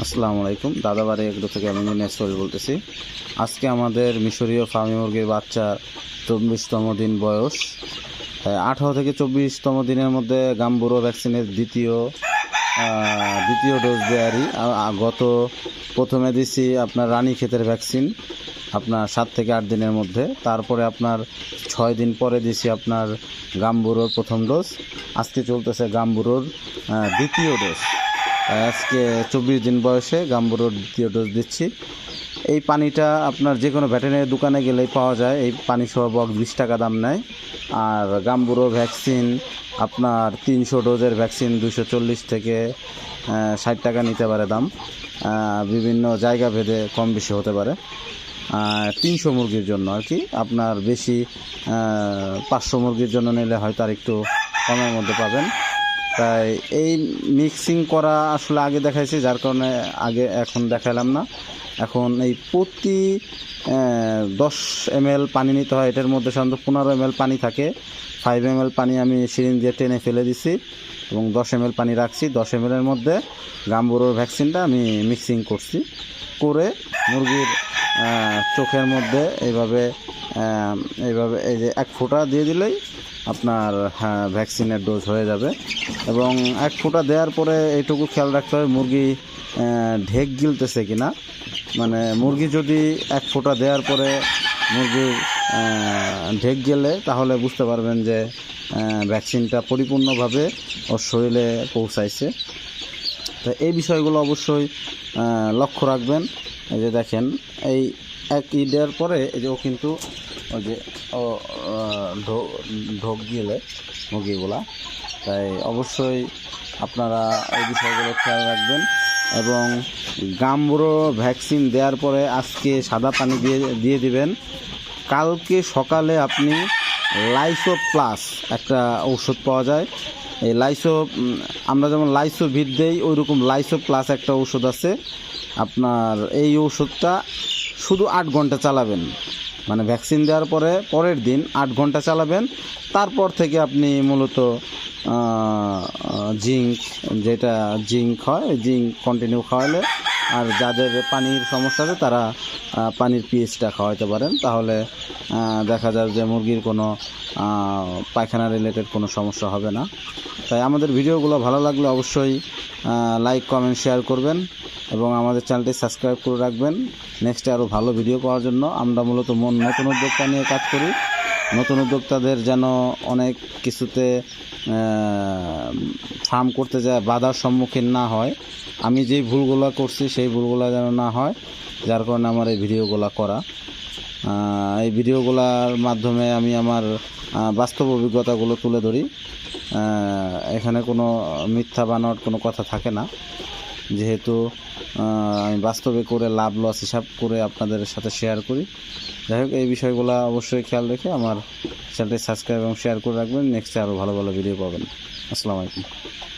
আসসালামু আলাইকুম। দাদাবাড়ি এগুলো থেকে আমি নেসল বলতেছি। আজকে আমাদের মিশরীয় ফার্মি মুরগির বাচ্চা 24তম দিন বয়স। 18 থেকে 24তম দিনের মধ্যে গাম্বুরো ভ্যাকসিনের দ্বিতীয় ডোজ দেয়ারই। গত প্রথমে দিছি আপনার রানীক্ষেতের ভ্যাকসিন আপনার 7 থেকে 8 দিনের মধ্যে, তারপরে আপনার 6 দিন পরে দিছি আপনার গাম্বুরোর প্রথম ডোজ। আজকে চলতেছে গাম্বুরোর দ্বিতীয় ডোজ। আজকে 24 দিন বয়সে গাম্বুরোর দ্বিতীয় ডোজ দিচ্ছি। এই পানিটা আপনার যে কোনো ভেটেরিনারি দোকানে গেলেই পাওয়া যায়। এই পানি সহ বক্স 20 টাকা দাম নেয়। আর গাম্বুরো ভ্যাকসিন আপনার 300 ডোজের ভ্যাকসিন 240 থেকে 60 টাকা নিতে পারে দাম। বিভিন্ন জায়গা ভেদে কম বেশি হতে পারে। 300 মুরগির জন্য আর কি, আপনার বেশি 500 মুরগির জন্য নিলে হয়তো আর একটু কমের মধ্যে পাবেন। তাই এই মিক্সিং করা আসলে আগে দেখাইছি, যার কারণে এখন দেখালাম না। এখন এই প্রতি 10 ml পানি নিতে হয়। এটার মধ্যে সাধারণত 15 ml পানি থাকে। 5 ml পানি আমি সিরিঞ্জ দিয়ে টেনে ফেলে দিছি এবং 10 ml পানি রাখছি। 10 ml এর মধ্যে গাম্বুরোর ভ্যাকসিনটা আমি মিক্সিং করছি, করে মুরগির চোখের মধ্যে এইভাবে এই যে 1 ফোঁটা দিয়ে দিলেই আপনার ভ্যাকসিনের ডোজ হয়ে যাবে। এবং 1 ফোঁটা দেওয়ার পরে এইটুকু খেয়াল রাখতে হবে মুরগি ঢেক গিলতেছে কিনা। মানে মুরগি যদি 1 ফোঁটা দেওয়ার পরে মুরগির ঢেক গেলে তাহলে বুঝতে পারবেন যে ভ্যাকসিনটা পরিপূর্ণভাবে ওর শরীরে পৌঁছাইছে। তো এই বিষয়গুলো অবশ্যই লক্ষ্য রাখবেন। এই যে দেখেন, এই 1 দেওয়ার পরে এই যে ও কিন্তু ওই যে ঢোক গেলে মুরগিগুলা। তাই অবশ্যই আপনারা এই বিষয়গুলো খেয়াল রাখবেন। এবং গাম্বুরো ভ্যাকসিন দেওয়ার পরে আজকে সাদা পানি দিয়ে দিবেন। কালকে সকালে আপনি লাইসো প্লাস একটা ঔষধ পাওয়া যায়। এই লাইসো, আমরা যেমন লাইসো ভিট দেই, ওই রকম লাইসো প্লাস একটা ঔষধ আছে। আপনার এই ঔষধটা শুধু 8 ঘন্টা চালাবেন, মানে ভ্যাকসিন দেওয়ার পরে পরের দিন 8 ঘন্টা চালাবেন। তারপর থেকে আপনি মূলত জিঙ্ক, যেটা জিঙ্ক হয়, জিঙ্ক কন্টিনিউ খাওয়ালে, আর যাদের পানির সমস্যা আছে তারা পানির পিএইচটা খাওয়াইতে পারেন। তাহলে দেখা যায় যে মুরগির কোনো পায়খানা রিলেটেড কোনো সমস্যা হবে না। তাই আমাদের ভিডিওগুলো ভালো লাগলে অবশ্যই লাইক, কমেন্ট, শেয়ার করবেন এবং আমাদের চ্যানেলটি সাবস্ক্রাইব করে রাখবেন। নেক্সটে আরও ভালো ভিডিও পাওয়ার জন্য। আমরা মূলত নতুন উদ্যোক্তা নিয়ে কাজ করি। নতুন উদ্যোক্তাদের যেন অনেক কিছুতে ফার্ম করতে যায় বাধার সম্মুখীন না হয়। আমি যেই ভুলগুলো করছি সেই ভুলগুলো যেন না হয়, যার কারণে আমার এই ভিডিওগুলো করা। এই ভিডিওগুলোর মাধ্যমে আমি আমার বাস্তব অভিজ্ঞতাগুলো তুলে ধরি। এখানে কোনো মিথ্যা বানোয়াট কোনো কথা থাকে না, যেহেতু আমি বাস্তবে করে লাভ লস হিসাব করে আপনাদের সাথে শেয়ার করি। যাই হোক, এই বিষয়গুলো অবশ্যই খেয়াল রেখে আমার চ্যানেলটি সাবস্ক্রাইব এবং শেয়ার করে রাখবেন। নেক্সটে আরও ভালো ভালো ভিডিও পাবেন। আসসালামু আলাইকুম।